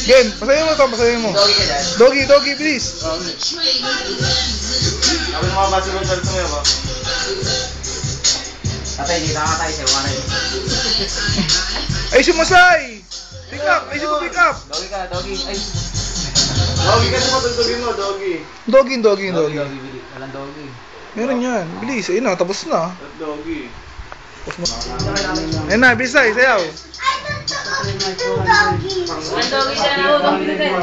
Game, pasayin mo to, pasayin mo. Doggy ka dyan. Doggy, please. Sabi ng mga basketball players mo yun ba? Tatay, dito ka tayo sa'yo. Ay, sumasay! Pick up! Ay, pick up! Doggy ka, doggy. Ay. Doggy kasi matutugin mo, doggy. Doggy. Bili. Walang doggy. Meron yan. Bilis. Ayun na, tapos na. Doggy. Tapos na. Ayun na, bilis tayo, sayaw. Walang doggy siya na ako, doggy na din.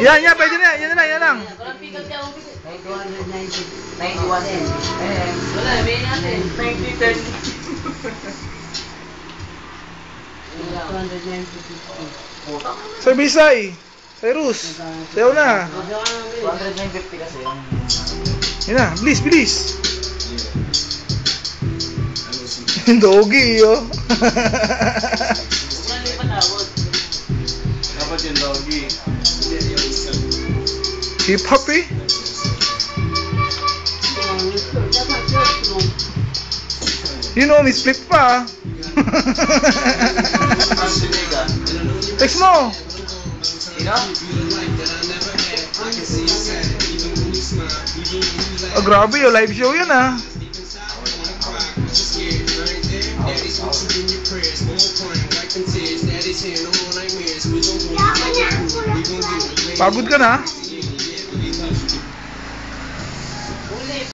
Yan, pwede na. Yan lang. Walang pick up siya ako. 91. Wala, may natin. 90-10. Sir Bisay. Cyrus. Sayaw na. 250 kasi yung... Yan na, bilis. Doggy, oh. Wala may patawad. Dapat yung doggy. Hip hop eh. You know, Miss Flip pa. Text mo. Sino? Oh, grabe yung live show yun ah. Pagod ka na?